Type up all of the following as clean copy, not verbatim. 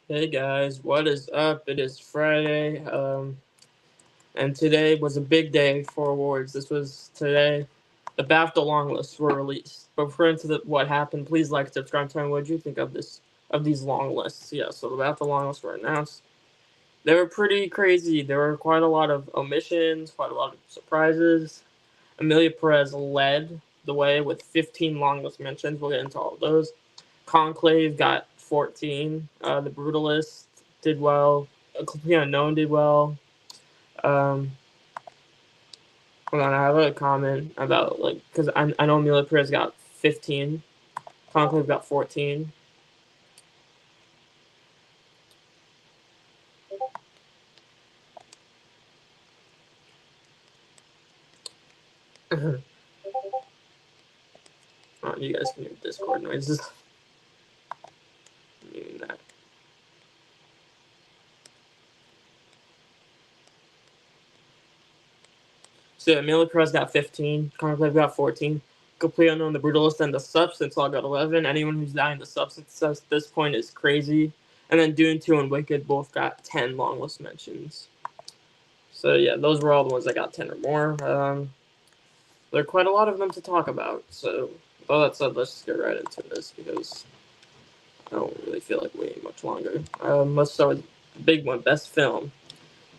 Hey guys, what is up? It is Friday, and today was a big day for awards. This was today. The BAFTA long lists were released. But before into what happened, please like, subscribe, tell me what you think of these long lists. Yeah, so the BAFTA long lists were announced. They were pretty crazy. There were quite a lot of omissions, quite a lot of surprises. Amelia Perez led the way with 15 long list mentions. We'll get into all of those. Conclave got 14. The Brutalist did well. Complete Unknown did well. Um, Hold on, I have a comment about because I know Amelia Perez got 15. Conclave got 14. Oh, you guys can hear Discord noises. Muting that. So yeah, Amelia Perez got 15. Conclave got 14. Complete Unknown, The Brutalist, and The Substance all got 11. Anyone who's dying The Substance at this point is crazy. And then Dune 2 and Wicked both got 10 long list mentions. So yeah, those were all the ones that got 10 or more. There are quite a lot of them to talk about. So with all that said, let's just get right into this because I don't really feel like waiting much longer. Let's start with the big one, Best Film.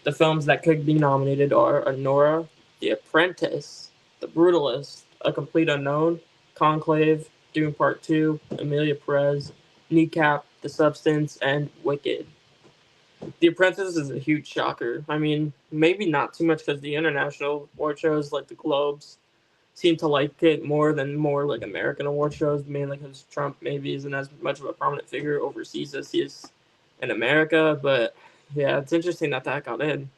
The films that could be nominated are Anora, The Apprentice, The Brutalist, A Complete Unknown, Conclave, Dune Part 2, Amelia Perez, Kneecap, The Substance, and Wicked. The Apprentice is a huge shocker. I mean, maybe not too much because the international award shows like the Globes seem to like it more like American award shows, mainly because Trump maybe isn't as much of a prominent figure overseas as he is in America. But yeah, it's interesting that got in.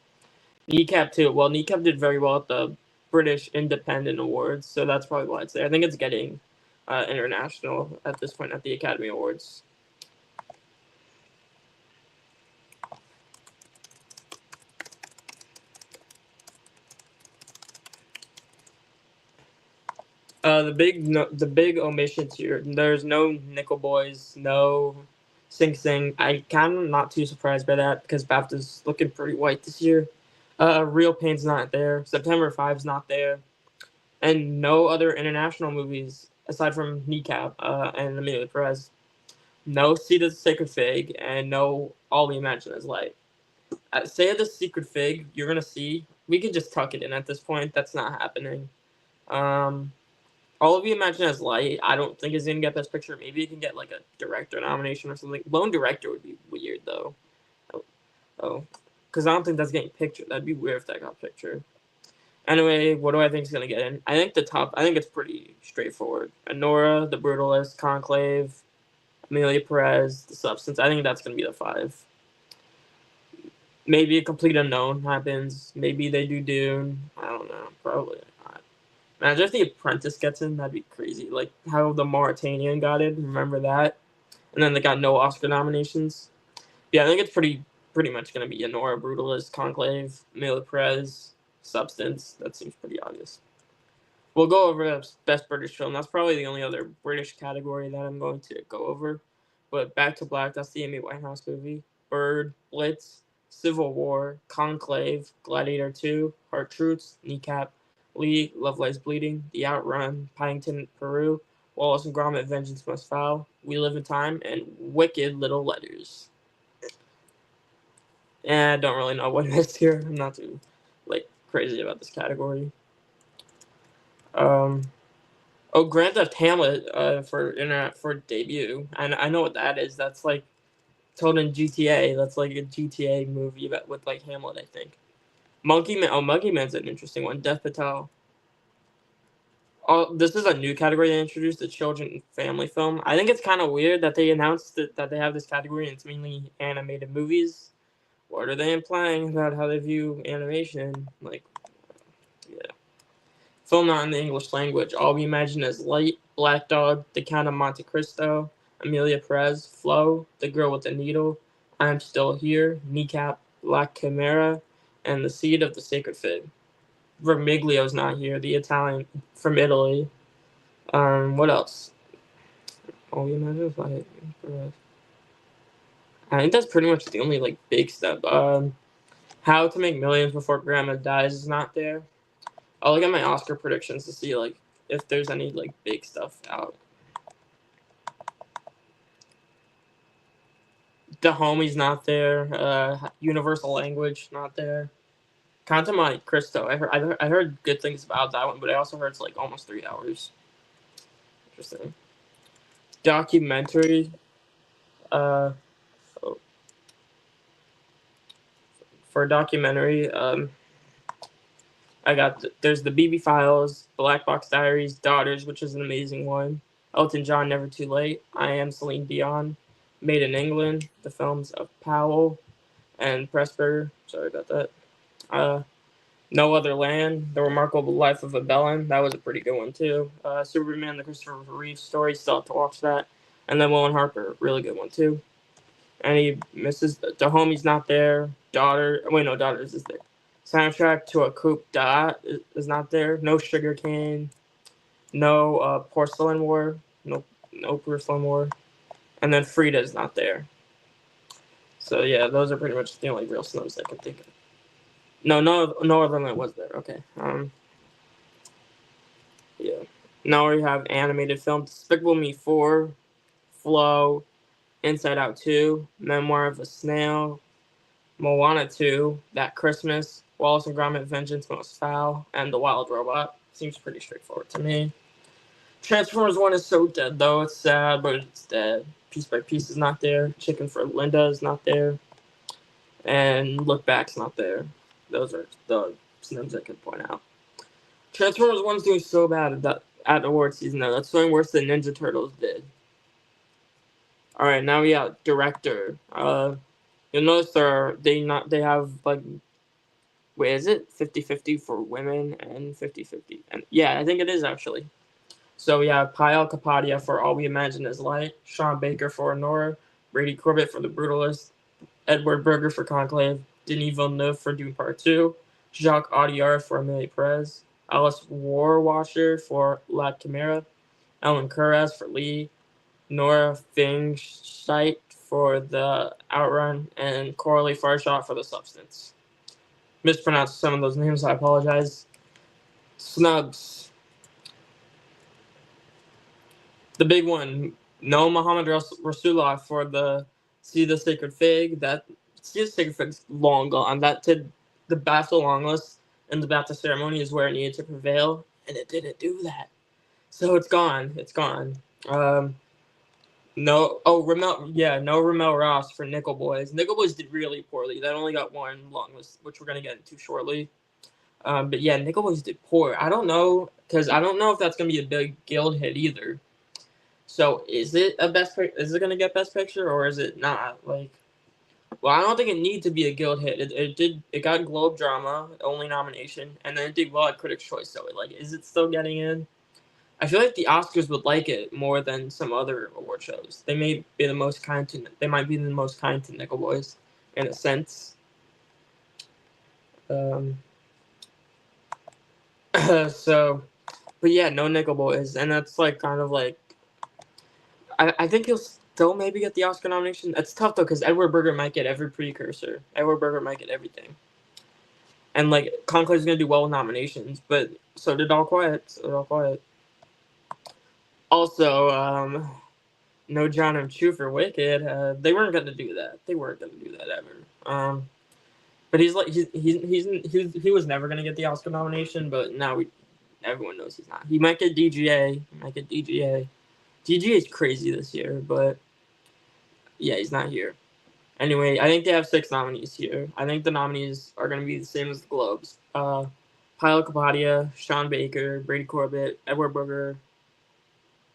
Kneecap too. Well, Kneecap did very well at the British Independent Awards, so that's probably why it's there. I think it's getting international at this point at the Academy Awards. The big omissions here. There's no Nickel Boys, no Sing Sing. I kind of not too surprised by that because BAFTA's looking pretty white this year. Real Pain's not there. September 5's not there, and no other international movies aside from Kneecap and Amelia Perez. No Seed of the Sacred Fig, and no All We Imagine Is Light. Say the Secret Fig, you're gonna see. We could just tuck it in at this point. That's not happening. Um, all of You Imagine as Light, I don't think is gonna get Best Picture. Maybe it can get like a director nomination or something. Lone director would be weird though. Oh, because I don't think that's getting pictured. That'd be weird if that got pictured. Anyway, what do I think is gonna get in? I think the top. I think it's pretty straightforward. Anora, The Brutalist, Conclave, Amelia Perez, The Substance. I think that's gonna be the five. Maybe A Complete Unknown happens. Maybe they do Dune. I don't know. Probably not. Imagine if The Apprentice gets in. That'd be crazy. Like how The Mauritanian got in. Remember that? And then they got no Oscar nominations. Yeah, I think it's pretty much gonna be Anora, Brutalist, Conclave, Amelia Perez, Substance. That seems pretty obvious. We'll go over Best British Film. That's probably the only other British category that I'm going to go over. But Back to Black, that's the Amy Winehouse movie. Bird, Blitz, Civil War, Conclave, Gladiator 2, Hard Truths, Kneecap, Lee, Love Lies Bleeding, The Outrun, Paddington, Peru, Wallace and Gromit, Vengeance Must Foul, We Live in Time, and Wicked Little Letters. And I don't really know what missed here. I'm not too crazy about this category. Um, Oh, Grand Theft Hamlet for debut. And I know what that is. That's like told in GTA. That's like a GTA movie with like Hamlet, I think. Monkey Man. Oh, Monkey Man's an interesting one. Death Patel. Oh, this is a new category they introduced, the children family film. I think it's kind of weird that they announced that they have this category and it's mainly animated movies. What are they implying about how they view animation? Like, yeah. Film not in the English language. All We Imagine Is Light, Black Dog, The Count of Monte Cristo, Amelia Perez, Flo, The Girl with the Needle, I'm Still Here, Kneecap, Black Chimera, and The Seed of the Sacred Fig. Vermiglio's not here, the Italian from Italy. What else? All We Imagine Is Light, Perez. I think that's pretty much the only like big step. How to Make Millions Before Grandma Dies is not there. I'll look at my Oscar predictions to see like if there's any like big stuff out. The Homie's not there. Universal Language not there. Conta Monte Cristo. I heard good things about that one, but I also heard it's like almost 3 hours. Interesting. Documentary. Uh, for a documentary, there's the BB Files, Black Box Diaries, Daughters, which is an amazing one. Elton John, Never Too Late. I Am Celine Dion. Made in England. The films of Powell and Pressburger. Sorry about that. No Other Land. The Remarkable Life of a Bellin. That was a pretty good one too. Superman, the Christopher Reeve story. Still have to watch that. And then Will and Harper, really good one too. And he misses the Homie's not there. Daughters is there. Soundtrack to a Coupe Dot is not there. No Sugar Cane. No Porcelain War. No Porcelain War. And then Frida is not there. So yeah, those are pretty much the only real snubs I can think of. No other than was there. Okay. Yeah. Now we have animated film: Despicable Me 4, Flow, Inside Out 2, Memoir of a Snail, Moana 2, That Christmas, Wallace and Gromit: Vengeance Most Foul, and The Wild Robot. Seems pretty straightforward to me. Transformers 1 is so dead though. It's sad, but it's dead. Piece by Piece is not there. Chicken for Linda is not there. And Look Back's not there. Those are the snubs I could point out. Transformers 1's doing so bad at award season though. That's doing worse than Ninja Turtles did. Alright, now we got director. You'll notice they have like, wait, is it 50-50 for women and 50-50? And yeah, I think it is actually. So we have Payal Kapadia for All We Imagine Is Light, Sean Baker for Nora, Brady Corbett for The Brutalist, Edward Berger for Conclave, Denis Villeneuve for Dune Part 2, Jacques Audiard for Amélie Perez, Alice Warwasher for La Chimera, Ellen Kuras for Lee, Nora Fingscheit for The Outrun, and Coralie Farshot for The Substance. Mispronounced some of those names, I apologize. Snubs. The big one, no Muhammad Rasulullah for the See the Sacred Fig. See the Sacred Fig's long gone. That did the BAFTA Longlist and the BAFTA ceremony is where it needed to prevail, and it didn't do that. So it's gone. It's gone. No Ramel Ross for Nickel Boys. Nickel Boys did really poorly. That only got one longlist, which we're gonna get into shortly. But yeah, Nickel Boys did poor. I don't know if that's gonna be a big guild hit either. So is it gonna get Best Picture or is it not? Like, well, I don't think it needs to be a guild hit. It got Globe Drama only nomination, and then it did well at Critics' Choice. So is it still getting in? I feel like the Oscars would like it more than some other award shows. They might be the most kind to Nickel Boys, in a sense. So, but yeah, no Nickel Boys, and that's like kind of like. I think he'll still maybe get the Oscar nomination. It's tough though because Edward Berger might get every precursor. Edward Berger might get everything. And like Conclave's gonna do well with nominations, but so did All Quiet. Also, no John M. Chu for Wicked. They weren't gonna do that. They weren't gonna do that ever. But he was never gonna get the Oscar nomination. But now everyone knows he's not. He might get DGA. DGA is crazy this year, but yeah, he's not here. Anyway, I think they have 6 nominees here. I think the nominees are going to be the same as the Globes. Payal Kapadia, Sean Baker, Brady Corbett, Edward Berger,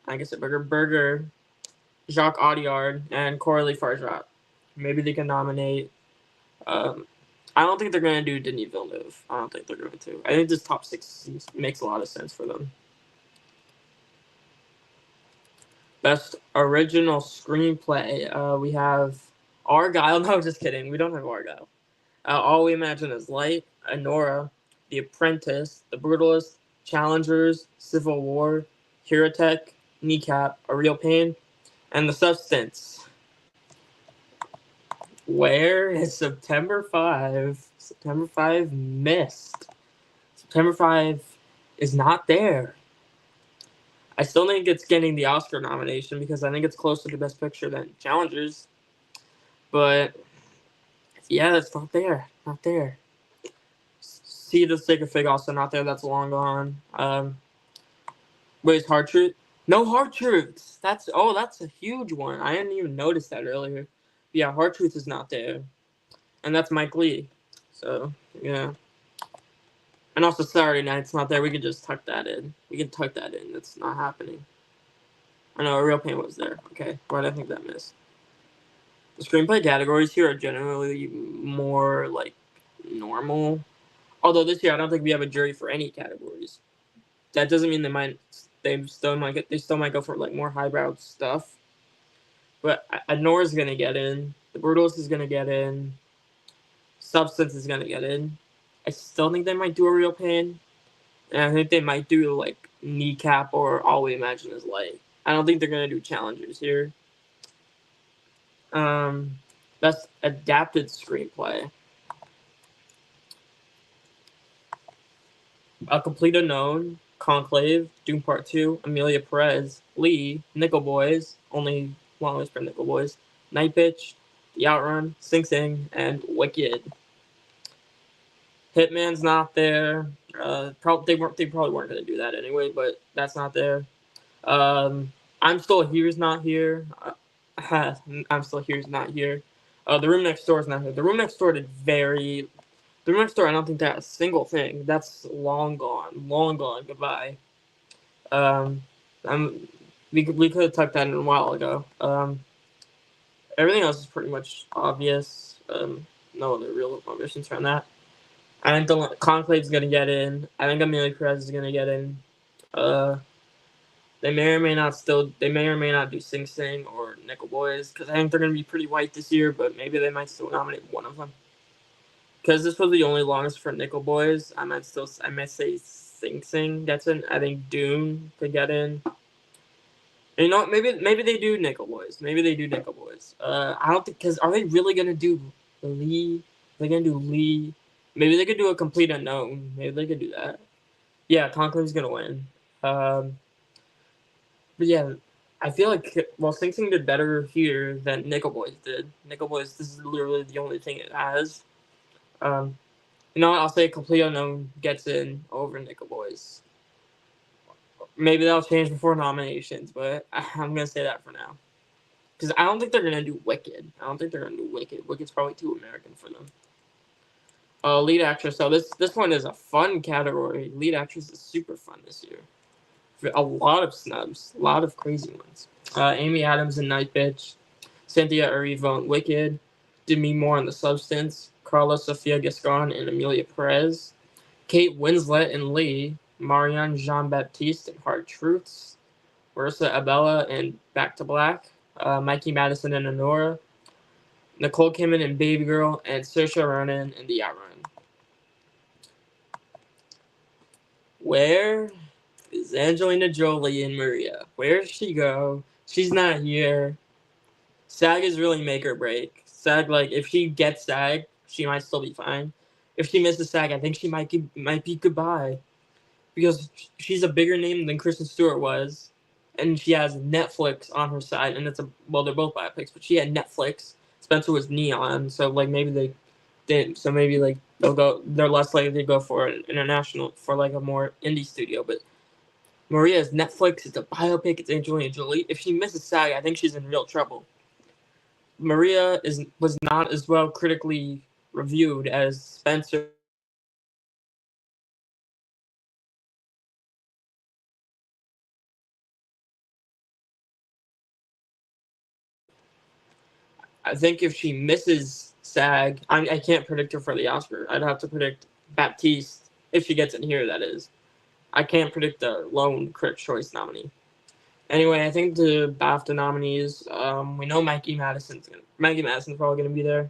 Berger, Jacques Audiard, and Coralie Farshot. Maybe they can nominate. I don't think they're going to do Denis Villeneuve. I don't think they're going to. I think this top 6 makes a lot of sense for them. Best Original Screenplay. We have Argyle. No, just kidding. We don't have Argyle. All We Imagine Is Light, Anora, The Apprentice, The Brutalist, Challengers, Civil War, Kirotech, Kneecap, A Real Pain, and The Substance. Where is September 5? September 5 missed. September 5 is not there. I still think it's getting the Oscar nomination because I think it's closer to Best Picture than Challengers. But yeah, it's not there. Not there. See the Stick of Fig also not there. That's long gone. Where's Hard Truth? No Hard Truths. That's a huge one. I didn't even notice that earlier. But yeah, Hard Truth is not there, and that's Mike Lee. So yeah. And also Saturday Night's not there. We could just tuck that in. We can tuck that in. That's not happening. I know A Real Pain was there. Okay, why did I think that missed? The screenplay categories here are generally more like normal. Although this year I don't think we have a jury for any categories. That doesn't mean they still might go for like more highbrow stuff. But Nora's gonna get in. The Brutalist is gonna get in. Substance is gonna get in. I still think they might do A Real Pain. And I think they might do like Kneecap or All We Imagine Is Light. I don't think they're gonna do challengers here. Best adapted screenplay. A Complete Unknown, Conclave, Doom Part 2, Amelia Perez, Lee, Nickel Boys, only Longlist for Nickel Boys, Night Bitch, The Outrun, Sing Sing, and Wicked. Hitman's not there. They probably weren't gonna do that anyway, but that's not there. I'm Still Here's not here. I'm Still Here's not here. The Room Next Door is not here. The Room Next Door did very. The Room Next Door, I don't think that a single thing. That's long gone. Long gone. Goodbye. Um, we could have tucked that in a while ago. Everything else is pretty much obvious. No other real omissions around that. I think the Conclave's gonna get in. I think Amelia Perez is gonna get in. They may or may not do Sing Sing or Nickel Boys because I think they're gonna be pretty white this year. But maybe they might still nominate one of them. Because this was the only longest for Nickel Boys, I might say Sing Sing gets in. I think Dune could get in. And you know what? Maybe they do Nickel Boys. Maybe they do Nickel Boys. I don't think because are they really gonna do Lee? Are they gonna do Lee? Maybe they could do A Complete Unknown. Maybe they could do that. Yeah, Conclave's gonna win. But yeah, I feel like Sing Sing did better here than Nickel Boys did. Nickel Boys, this is literally the only thing it has. I'll say Complete Unknown gets in over Nickel Boys. Maybe that'll change before nominations, but I'm gonna say that for now. Because I don't think they're gonna do Wicked. Wicked's probably too American for them. Lead actress. So this one is a fun category. Lead actress is super fun this year. A lot of snubs, a lot of crazy ones. Amy Adams in Night Bitch, Cynthia Erivo in Wicked, Demi Moore in The Substance, Carla Sofia Giscon and Amelia Perez, Kate Winslet in Lee, Marianne Jean-Baptiste in Hard Truths, Marissa Abella in Back to Black, Mikey Madison in Anora, Nicole Kidman in Baby Girl, and Saoirse Ronan in The Outrun. Where is Angelina Jolie and Maria? Where does she go? She's not here. SAG is really make or break. SAG, like, if she gets SAG, she might still be fine. If she misses SAG, I think she might be goodbye. Because she's a bigger name than Kristen Stewart was. And she has Netflix on her side. And they're both biopics, but she had Netflix. Spencer was Neon, so, like, maybe they didn't. So maybe, like, they're less likely to go for an international, for, like, a more indie studio. But Maria's Netflix, it's a biopic, it's Angelina Jolie. If she misses SAG, I think she's in real trouble. Maria was not as well critically reviewed as Spencer. I think if she misses SAG, I can't predict her for the Oscar. I'd have to predict Baptiste if she gets in here. That is, I can't predict the lone Critics' Choice nominee. Anyway, I think the BAFTA nominees. We know Maggie Madison's probably gonna be there.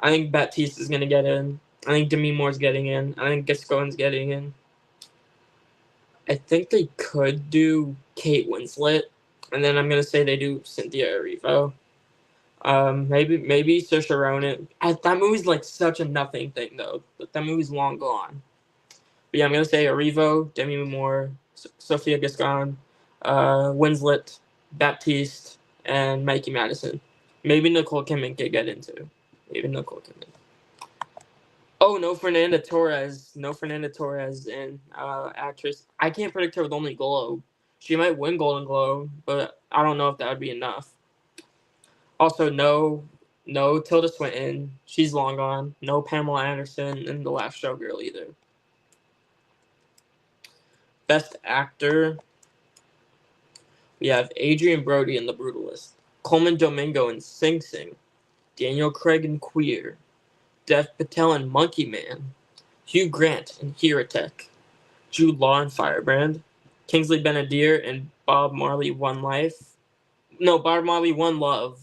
I think Baptiste is gonna get in. I think Demi Moore's getting in. I think Giscon's getting in. I think they could do Kate Winslet, and then I'm gonna say they do Cynthia Erivo. Maybe Saoirse Ronan. That movie's like such a nothing thing though. That movie's long gone. But yeah, I'm gonna say Arrivo, Demi Moore, Sophia Giscon, Winslet, Baptiste, and Mikey Madison. Maybe Nicole Kidman could get into. Maybe Nicole Kidman. Oh, no Fernanda Torres. No Fernanda Torres and actress. I can't predict her with only Globe. She might win Golden Globe, but I don't know if that would be enough. Also, no Tilda Swinton. She's long gone. No Pamela Anderson in The Last Showgirl either. Best Actor. We have Adrian Brody in The Brutalist, Coleman Domingo in Sing Sing, Daniel Craig in Queer, Dev Patel in Monkey Man, Hugh Grant in Heretic, Jude Law in Firebrand, Kingsley Ben-Adir in Bob Marley One Life. No, Bob Marley One Love.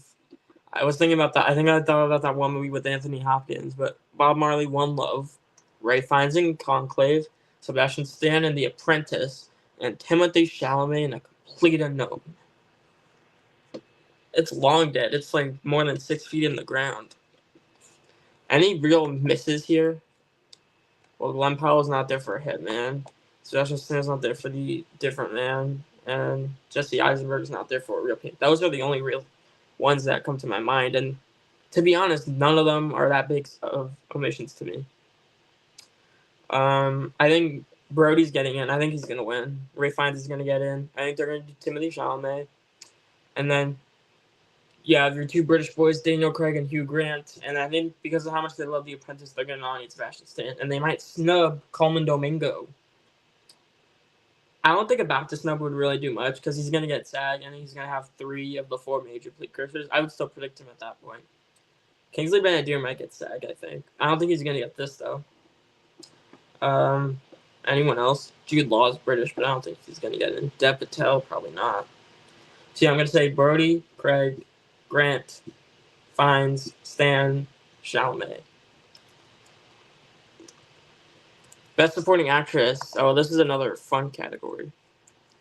I was thinking about that. I think I thought about that one movie with Anthony Hopkins, but Bob Marley One Love, Ray Fiennes in Conclave, Sebastian Stan in The Apprentice, and Timothée Chalamet in A Complete Unknown. It's long dead. It's like more than 6 feet in the ground. Any real misses here? Well, Glenn Powell's not there for Hitman. Sebastian Stan's not there for The Different Man. And Jesse Eisenberg's not there for A Real Pain. Those are the only real ones that come to my mind. And to be honest, none of them are that big of omissions to me. I think Brody's getting in. I think he's going to win. Ray Fiennes is going to get in. I think they're going to do Timothée Chalamet. And then yeah, your two British boys, Daniel Craig and Hugh Grant, and I think because of how much they love The Apprentice, they're going to nominate Sebastian Stan, and they might snub Coleman Domingo. I don't think a BAFTA snub would really do much because he's going to get SAG, and he's going to have 3 of the 4 major precursors. I would still predict him at that point. Kingsley Ben-Adir might get SAG, I think. I don't think he's going to get this, though. Anyone else? Jude Law is British, but I don't think he's going to get in. Dev Patel, probably not. So yeah, I'm going to say Brody, Craig, Grant, Fiennes, Stan, Chalamet. Best Supporting Actress. Oh, this is another fun category.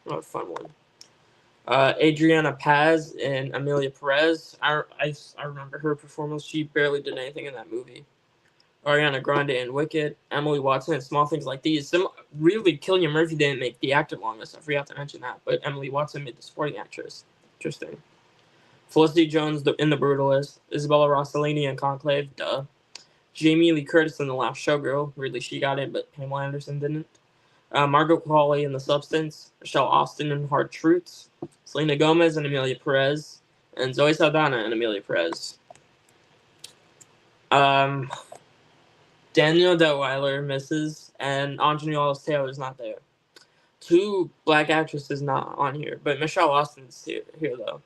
Another fun one. Adriana Paz and Amelia Perez. I remember her performance. She barely did anything in that movie. Ariana Grande and Wicked. Emily Watson and Small Things Like These. Really, Cillian Murphy didn't make the actor longest. I forgot to mention that. But Emily Watson made the supporting actress. Interesting. Felicity Jones in The Brutalist, Isabella Rossellini in Conclave, duh. Jamie Lee Curtis in The Last Showgirl, weirdly she got it, but Pamela Anderson didn't. Margot Qualley in The Substance, Michelle Austin in Hard Truths, Selena Gomez and Amelia Perez, and Zoe Saldana and Amelia Perez. Danielle Detweiler misses, and Anjani Wallace-Taylor is not there. 2 black actresses not on here, but Michelle Austin's here though.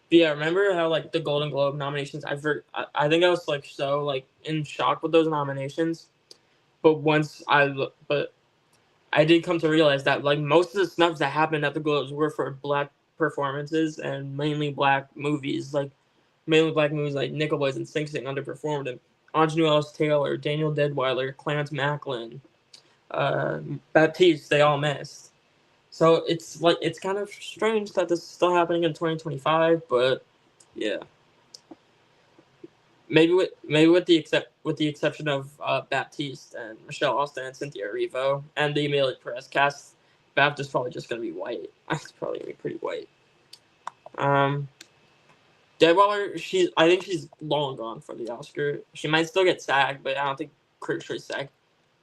But yeah, remember how like the Golden Globe nominations? I think I was like so like in shock with those nominations, but I did come to realize that like most of the snubs that happened at the Globes were for black performances and mainly black movies, like Nickel Boys and Sing Sing underperformed, and Anjani Wallace-Taylor, Danielle Detweiler, Clarence Macklin, Baptiste, they all missed. So it's kind of strange that this is still happening in 2025, but yeah. Maybe with the exception of Baptiste and Michelle Austin and Cynthia Erivo and the Amelia Perez cast, Baptiste's probably just gonna be white. It's probably gonna be pretty white. Detweiler, I think she's long gone for the Oscar. She might still get SAG, but I don't think Critics' Choice SAG.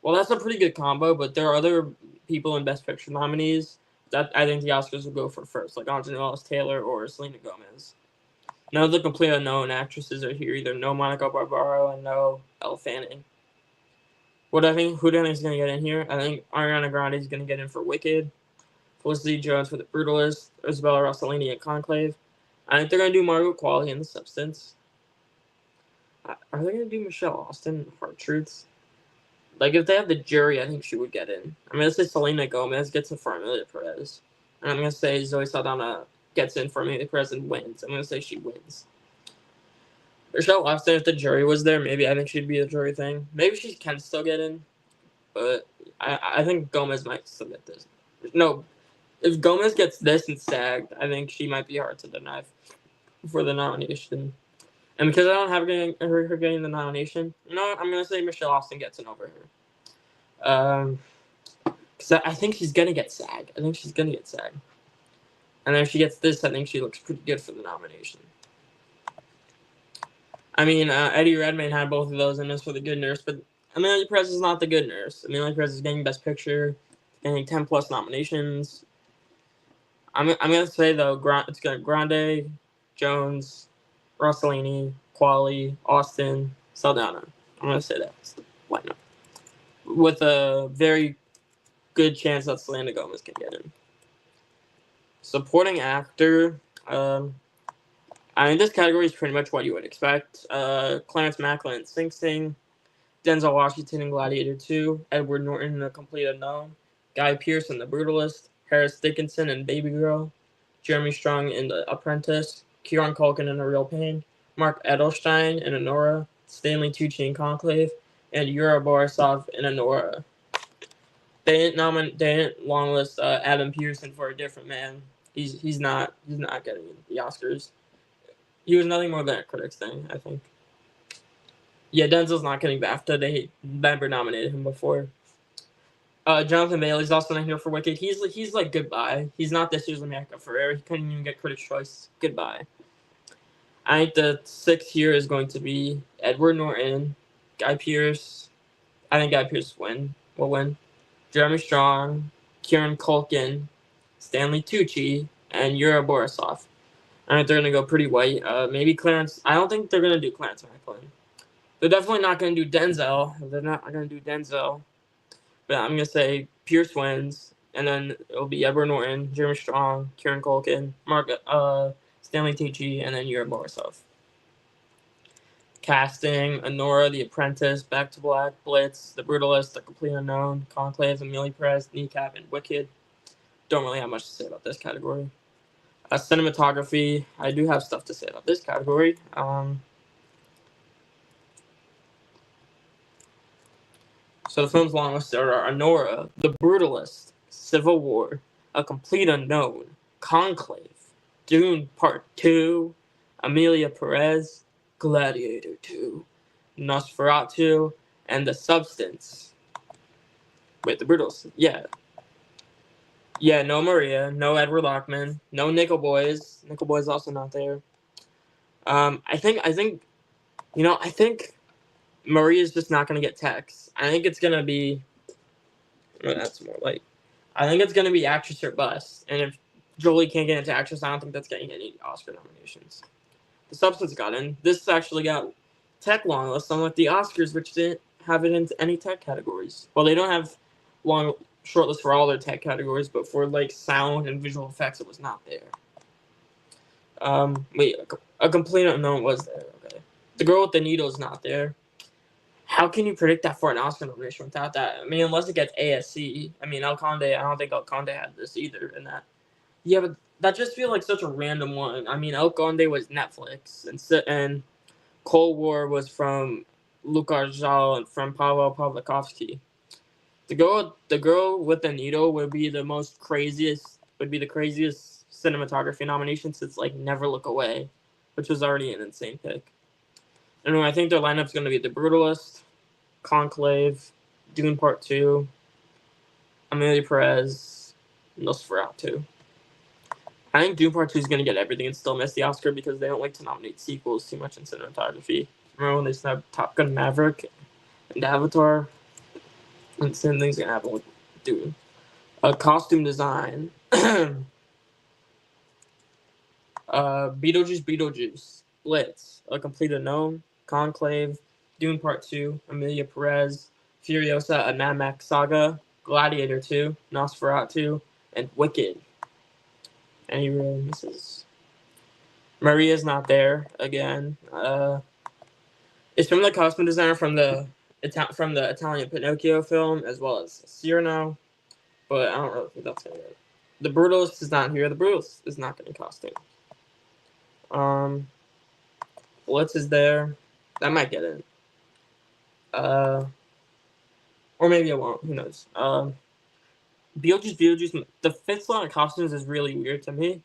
Well, that's a pretty good combo, but there are other people in Best Picture nominees that I think the Oscars will go for first, like Anjani Wallace-Taylor or Selena Gomez. None of the complete unknown actresses are here either. No Monica Barbaro and no Elle Fanning. Who do I think is going to get in here? I think Ariana Grande is going to get in for Wicked. Felicity Jones for The Brutalist. Isabella Rossellini in Conclave. I think they're going to do Margot Qualley in The Substance. Are they going to do Michelle Austin in Hard Truths? Like, if they have the jury, I think she would get in. I'm going to say Selena Gomez gets in for Amelia Perez. And I'm going to say Zoe Saldana gets in for Amelia Perez and wins. I'm going to say she wins. Michelle Austin, if the jury was there, maybe I think she'd be a jury thing. Maybe she can still get in. But I think Gomez might still get this. No, if Gomez gets this and SAG, I think she might be hard to deny for the nomination. And because I don't have her getting the nomination, I'm gonna say Michelle Austin gets it over her. Because I think she's gonna get SAG. And then if she gets this, I think she looks pretty good for the nomination. I mean, Eddie Redmayne had both of those in this for The Good Nurse, but Amelia Perez is not The Good Nurse. Amelia Perez is getting Best Picture, getting 10 plus nominations. I'm gonna say though, it's gonna Grande, Jones, Rossellini, Qualley, Austin, Saldana. I'm gonna say that lineup with a very good chance that Selena Gomez can get in. Supporting actor. I mean, this category is pretty much what you would expect. Clarence Macklin in Sing Sing, Denzel Washington in Gladiator 2, Edward Norton in The Complete Unknown, Guy Pearce in The Brutalist, Harris Dickinson in Baby Girl, Jeremy Strong in The Apprentice, Kieran Culkin in A Real Pain, Mark Edelstein in Anora, Stanley Tucci in Conclave, and Yura Borisov in Anora. They didn't longlist Adam Pearson for A Different Man. He's not getting the Oscars. He was nothing more than a critics thing, I think. Yeah, Denzel's not getting BAFTA. They never nominated him before. Jonathan Bailey's also not here for Wicked. He's like goodbye. He's not this year's America Ferrera. He couldn't even get Critics' Choice. Goodbye. I think the sixth here is going to be Edward Norton, Guy Pearce. I think Guy Pearce will win. Jeremy Strong, Kieran Culkin, Stanley Tucci, and Yura Borisov. I think they're going to go pretty white. Maybe Clarence. I don't think they're going to do Clarence Macklin. They're definitely not going to do Denzel. They're not going to do Denzel. But I'm going to say Pierce wins. And then it'll be Edward Norton, Jeremy Strong, Kieran Culkin, Stanley Tucci, and then Yura Borisov. Casting: Anora, The Apprentice, Back to Black, Blitz, The Brutalist, The Complete Unknown, Conclave, Amelia Perez, Kneecap, and Wicked. Don't really have much to say about this category. Cinematography, I do have stuff to say about this category. So the films longlisted are Anora, The Brutalist, Civil War, A Complete Unknown, Conclave, Dune Part 2, Amelia Perez, Gladiator 2, Nosferatu, and The Substance. Wait, The Brutalist? Yeah. Yeah, no Maria, no Edward Lockman, no Nickel Boys. Nickel Boys also not there. I think Maria's just not going to get Tex. I think it's going to be... Oh, that's more like... I think it's going to be Actress or Bust. And if Jolie can't get into Actress, I don't think that's getting any Oscar nominations. The Substance got in. This actually got Tech longlist, unlike the Oscars, which didn't have it in any tech categories. Well, they don't have long shortlist for all their tech categories, but for like sound and visual effects, it was not there. Wait, A Complete Unknown was there. Okay, The Girl with the Needle is not there. How can you predict that for an Oscar nomination without that? I mean, unless it gets ASC. I mean, El Conde. I don't think El Conde had this either. In that, yeah, but that just feels like such a random one. I mean, El Conde was Netflix, and Cold War was from Luc Arjal and from Pavel Pawlikowski. The Girl with the Needle would be the craziest cinematography nomination since like Never Look Away, which was already an insane pick. Anyway, I think their lineup's going to be The Brutalist, Conclave, Dune Part 2, Amelia Perez, Nosferatu. I think Dune Part 2 is going to get everything and still miss the Oscar because they don't like to nominate sequels too much in cinematography. Remember when they snubbed Top Gun Maverick and Avatar? And same thing's going to happen with Dune. Costume design. Beetlejuice, Blitz, A Complete Unknown, Conclave, Dune Part 2, Amelia Perez, Furiosa, A Mad Max Saga, Gladiator 2, Nosferatu, and Wicked. Any real misses? Maria's not there again. It's from the costume designer from the Italian Pinocchio film, as well as Cyrano, but I don't really think that's gonna work. The Brutalist is not here. The Brutalist is not getting costume. Blitz is there. That might get in. Or maybe it won't. Who knows? Beetlejuice. The fifth slot of costumes is really weird to me.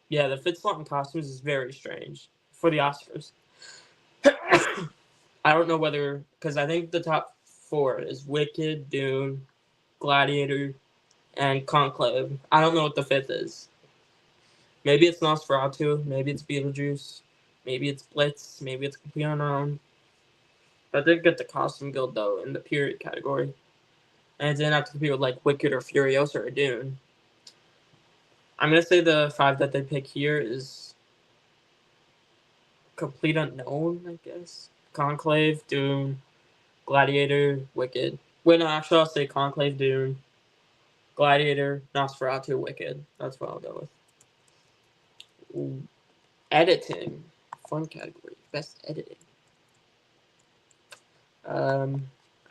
Yeah, the fit slot in costumes is very strange for the Oscars. I don't know whether, because I think the top four is Wicked, Dune, Gladiator, and Conclave. I don't know what the fifth is. Maybe it's Nosferatu, maybe it's Beetlejuice, maybe it's Blitz, maybe it's Complete Unknown. But I did get the Costume Guild, though, in the period category. And it didn't have to compete with, like, Wicked or Furiosa or Dune. I'm going to say the five that they pick here is Complete Unknown, I guess. Conclave, Dune, Gladiator, Wicked. Wait, no, actually, I'll say Conclave, Dune, Gladiator, Nosferatu, Wicked. That's what I'll go with. Ooh. Editing. Fun category. Best editing.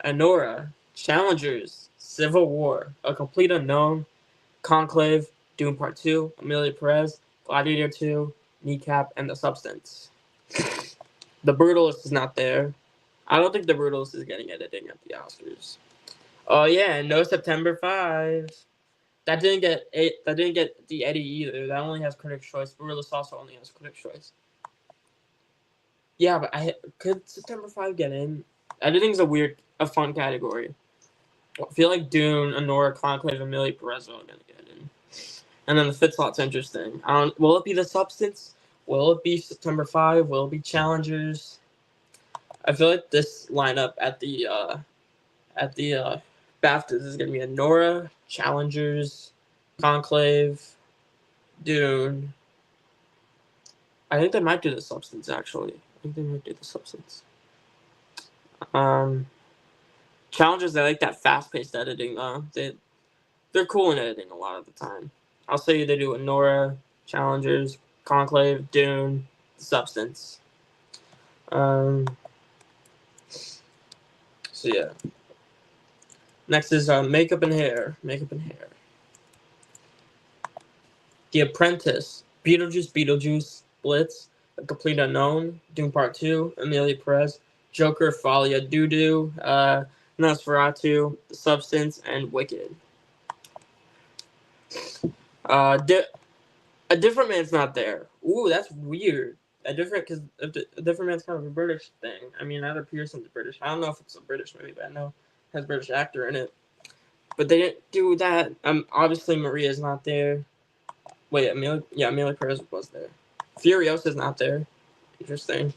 Anora, Challengers, Civil War, A Complete Unknown, Conclave, Doom Part 2, Amelia Perez, Gladiator 2, Kneecap, and The Substance. The Brutalist is not there. I don't think The Brutalist is getting editing at the Oscars. Oh yeah, and no September 5. That didn't get the Eddie either. That only has Critics' Choice. Brutalist also only has Critics' Choice. Yeah, but could September 5 get in? Editing's a fun category. I feel like Dune, Anora, Conclave, and Amelia Perez are all gonna get in. And then the fifth slot's interesting. Will it be The Substance? Will it be September 5? Will it be Challengers? I feel like this lineup at the BAFTAs is gonna be Anora, Challengers, Conclave, Dune. I think they might do The Substance, actually. I think they might do The Substance. Challengers, they like that fast-paced editing, though. They're cool in editing a lot of the time. I'll say they do Nora, Challengers, Conclave, Dune, Substance. So yeah. Next is makeup and hair. Makeup and hair. The Apprentice, Beetlejuice, Blitz, A Complete Unknown, Doom Part 2, Amelia Perez, Joker, Falia, Doo, Nosferatu, The Substance, and Wicked. A Different Man's not there. Ooh, that's weird. Because A Different Man's kind of a British thing. I mean, Heather Pearson's British. I don't know if it's a British movie, but I know it has a British actor in it. But they didn't do that. Obviously Maria's not there. Wait, Amelia Perez was there. Furiosa's not there. Interesting.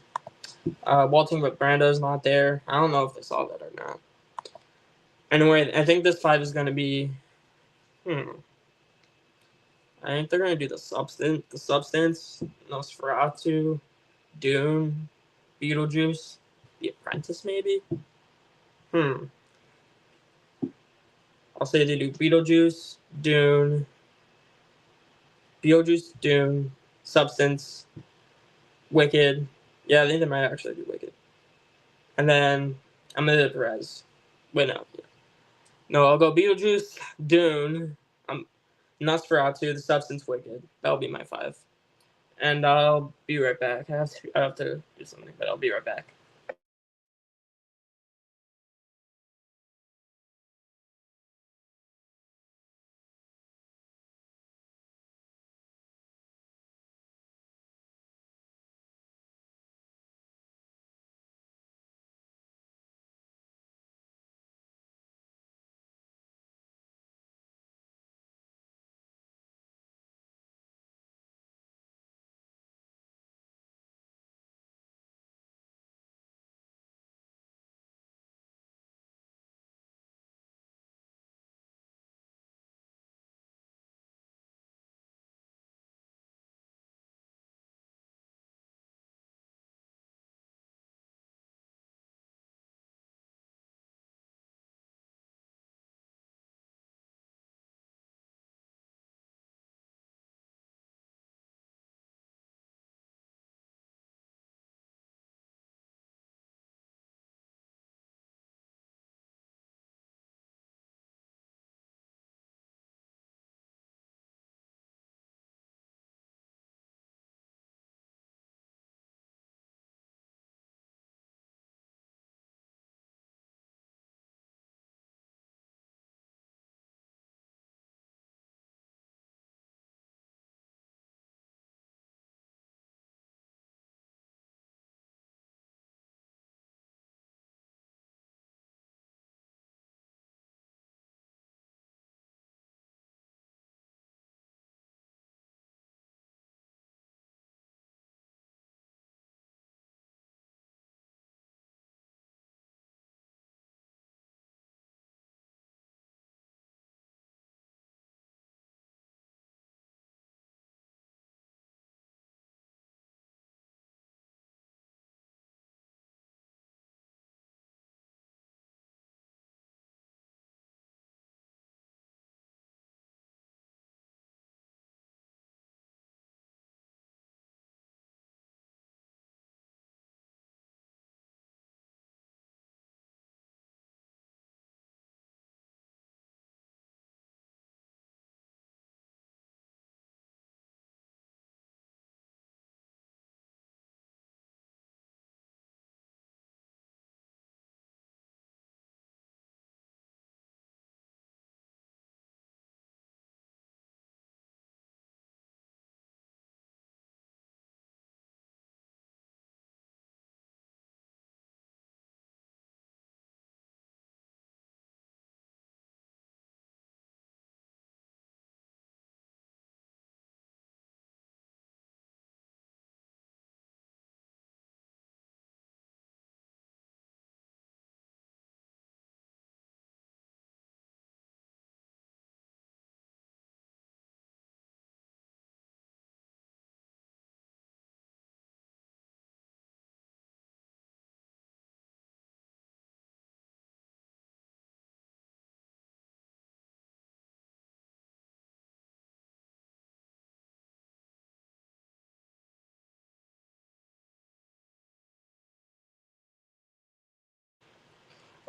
Waltzing with Brando's not there. I don't know if they saw that or not. Anyway, I think this 5 is gonna be. I think they're gonna do The Substance, Nosferatu, Dune, Beetlejuice, The Apprentice, maybe. I'll say they do Beetlejuice, Dune, Substance, Wicked. Yeah, I think they might actually do Wicked. And then Amelia Perez. Wait, no. No, I'll go Beetlejuice, Dune, Nosferatu, The Substance, Wicked. That'll be my 5. And I'll be right back. I have to do something, but I'll be right back.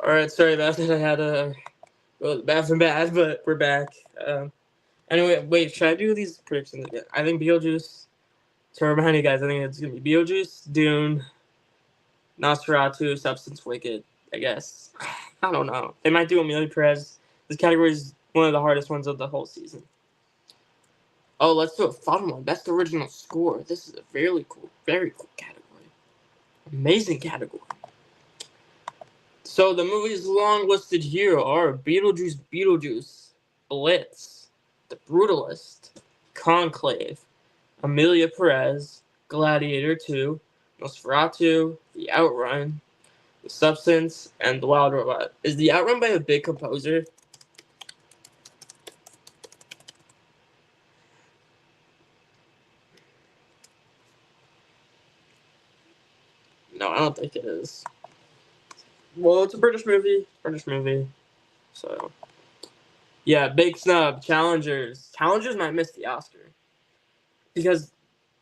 Alright, sorry about that. I had to go to the bathroom bad, but we're back. Anyway, wait, should I do these predictions again? I think Beetlejuice. Sorry behind you guys. I think it's gonna be Beetlejuice, Dune, Nosferatu, Substance, Wicked. I guess. I don't know. They might do Amelia Perez. This category is one of the hardest ones of the whole season. Oh, let's do a fun one. Best original score. This is a very cool category. Amazing category. So the movies long listed here are Beetlejuice, Blitz, The Brutalist, Conclave, Amelia Perez, Gladiator 2, Nosferatu, The Outrun, The Substance, and The Wild Robot. Is The Outrun by a big composer? No, I don't think it is. Well, it's a British movie. So, yeah, big snub. Challengers might miss the Oscar. Because,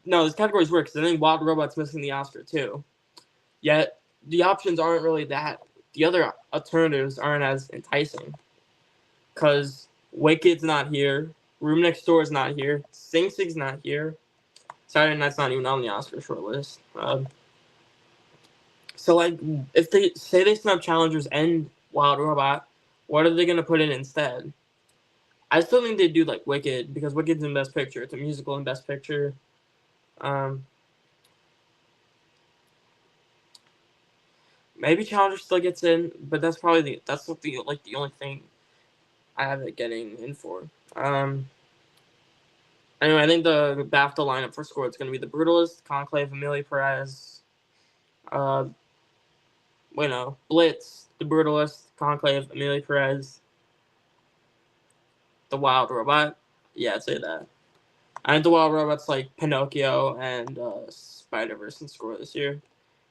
no, this category's weird, because I think Wild Robot's missing the Oscar, too. Yet, the options aren't really that. The other alternatives aren't as enticing. Because Wicked's not here. Room Next Door is not here. Sing Sing's not here. Saturday Night's not even on the Oscar shortlist. So, like, if they say they snub Challengers and Wild Robot, what are they going to put in instead? I still think they do, like, Wicked, because Wicked's in Best Picture. It's a musical in Best Picture. Maybe Challenger still gets in, but that's probably the only thing I have it getting in for. Anyway, I think the BAFTA lineup for score is going to be The Brutalist, Conclave, Amelia Perez, Blitz, The Brutalist, Conclave, Amelia Perez, The Wild Robot. Yeah, I'd say that. I think The Wild Robot's like Pinocchio and Spider-Verse in score this year.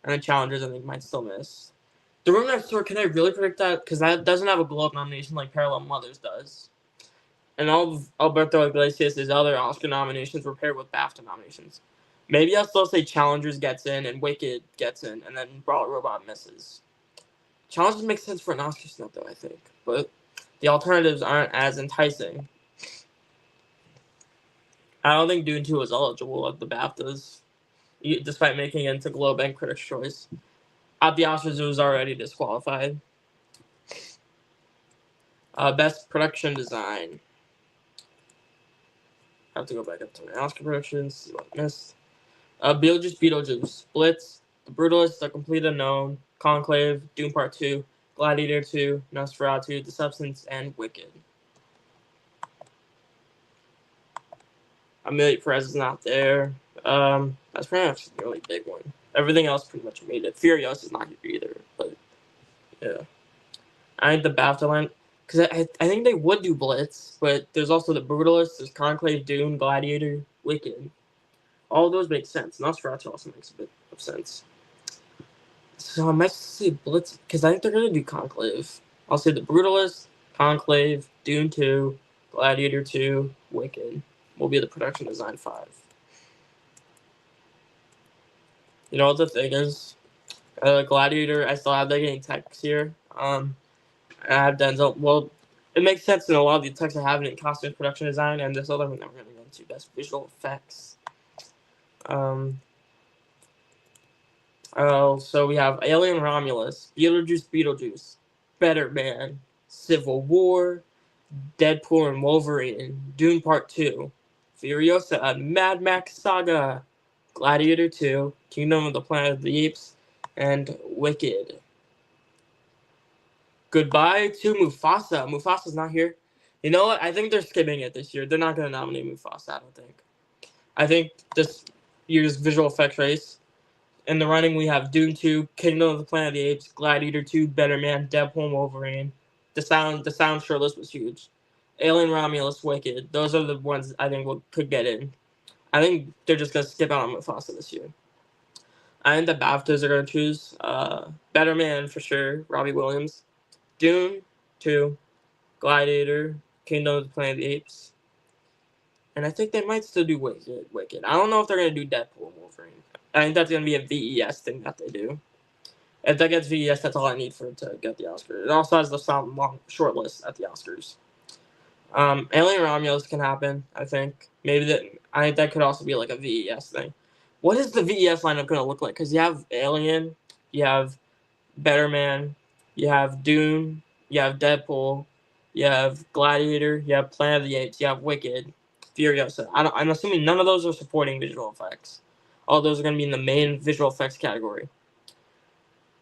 And the Challengers, I think, might still miss. The Room Next Door, can I really predict that? Because that doesn't have a Globe nomination like Parallel Mothers does. And all of Alberto Iglesias' other Oscar nominations were paired with BAFTA nominations. Maybe I'll still say Challengers gets in and Wicked gets in, and then Wild Robot misses. Challengers make sense for an Oscar snub, though, I think. But the alternatives aren't as enticing. I don't think Dune 2 is eligible at the BAFTAs, despite making it into Globe and Critics' Choice. At the Oscars, it was already disqualified. Best Production Design. I have to go back up to my Oscar predictions, see what I missed. Beetlejuice, Blitz, The Brutalist, The Complete Unknown, Conclave, Dune Part 2, Gladiator 2, Nosferatu, The Substance, and Wicked. Amelia Perez is not there. That's pretty much the only big one. Everything else pretty much made it. Furious is not here either, but yeah. I think the BAFTA line, because I think they would do Blitz, but there's also The Brutalist, there's Conclave, Dune, Gladiator, Wicked. All of those make sense. Nosferatu also makes a bit of sense. So I might say Blitz, because I think they're going to do Conclave. I'll say The Brutalist, Conclave, Dune 2, Gladiator 2, Wicked will be the production design 5. You know what the thing is? Gladiator, I still have that getting text here. I have Denzel. Well, it makes sense in a lot of the texts I have in costume production design, and this other one that we're going to go into, best visual effects. So we have Alien Romulus, Beetlejuice, Better Man, Civil War, Deadpool and Wolverine, Dune Part 2, Furiosa, Mad Max Saga, Gladiator 2, Kingdom of the Planet of the Apes, and Wicked. Goodbye to Mufasa. Mufasa's not here. You know what? I think they're skipping it this year. They're not going to nominate Mufasa, I don't think. I think this year's visual effects race, in the running, we have Dune 2, Kingdom of the Planet of the Apes, Gladiator 2, Better Man, Deadpool and Wolverine. The sound shortlist was huge. Alien Romulus, Wicked. Those are the ones I think could get in. I think they're just going to skip out on Mufasa this year. I think the BAFTAs are going to choose Better Man for sure, Robbie Williams. Dune 2, Gladiator, Kingdom of the Planet of the Apes. And I think they might still do Wicked. I don't know if they're going to do Deadpool and Wolverine. I think that's going to be a VES thing that they do. If that gets VES, that's all I need for it to get the Oscar. It also has the short list at the Oscars. Alien Romulus can happen, I think. I think that could also be like a VES thing. What is the VES lineup going to look like? Because you have Alien, you have Better Man, you have Dune, you have Deadpool, you have Gladiator, you have Planet of the Apes, you have Wicked, Furiosa. I'm assuming none of those are supporting visual effects. All those are going to be in the main visual effects category.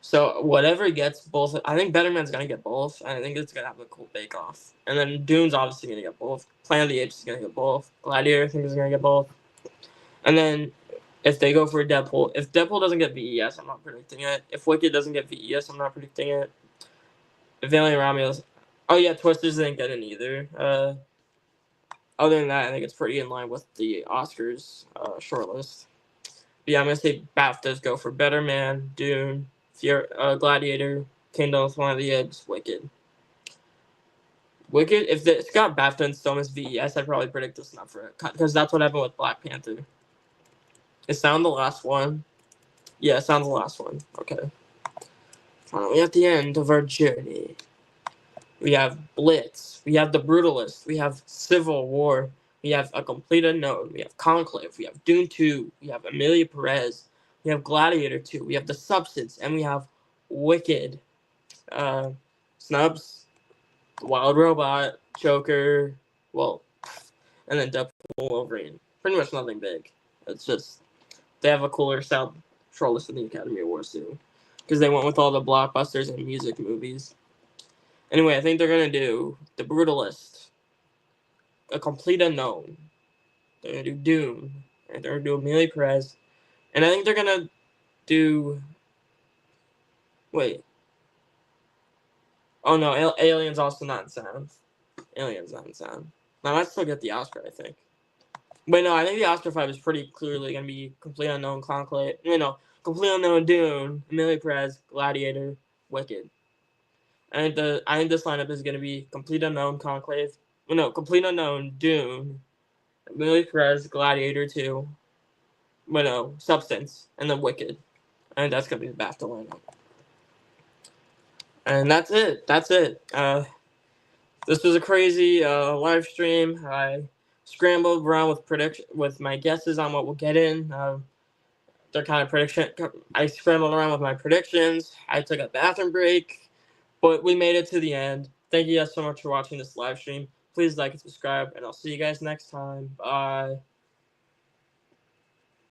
So whatever gets both, I think Better Man's going to get both, and I think it's going to have a cool bake-off. And then Dune's obviously going to get both. Planet of the Apes is going to get both. Gladiator, I think, is going to get both. And then if they go for Deadpool, if Deadpool doesn't get VES, I'm not predicting it. If Wicked doesn't get VES, I'm not predicting it. If Alien Romulus, oh yeah, Twisters didn't get it either. Other than that, I think it's pretty in line with the Oscars shortlist. But yeah, I'm gonna say BAFTAs go for Better Man, Dune, Gladiator, Kingdom of Planet of the Apes, Wicked. Wicked, if it's got BAFTA and still missed VES, I'd probably predict it's not for it because that's what happened with Black Panther. Is sound the last one? Yeah, sound's the last one. Okay. Finally at the end of our journey. We have Blitz. We have The Brutalist. We have Civil War. We have A Complete Unknown. We have Conclave. We have Dune 2. We have Emilia Perez. We have Gladiator 2. We have The Substance. And we have Wicked. Snubs. Wild Robot. Joker. Well, and then Deadpool, Wolverine. Pretty much nothing big. It's just they have a cooler sound list than the Academy Awards do. Because they went with all the blockbusters and music movies. Anyway, I think they're going to do The Brutalist, A Complete Unknown. They're going to do Doom. And they're going to do Emilia Perez. And I think they're going to do... Wait. Oh, no. Alien's also not in sound. Alien's not in sound. Now, I might still get the Oscar, I think. But no, I think the Oscar 5 is pretty clearly going to be Complete Unknown, Conclave. Complete Unknown, Dune, Emilia Perez, Gladiator, Wicked. I think this lineup is going to be Complete Unknown, Conclave. Complete Unknown, Dune, Emilia Perez, Gladiator 2. Substance, and then Wicked. I think that's going to be the BAFTA lineup. And that's it. This was a crazy live stream. I scrambled around with my guesses on what we'll get in. They're kind of prediction. I scrambled around with my predictions. I took a bathroom break, but we made it to the end. Thank you guys so much for watching this live stream. Please like and subscribe, and I'll see you guys next time. Bye.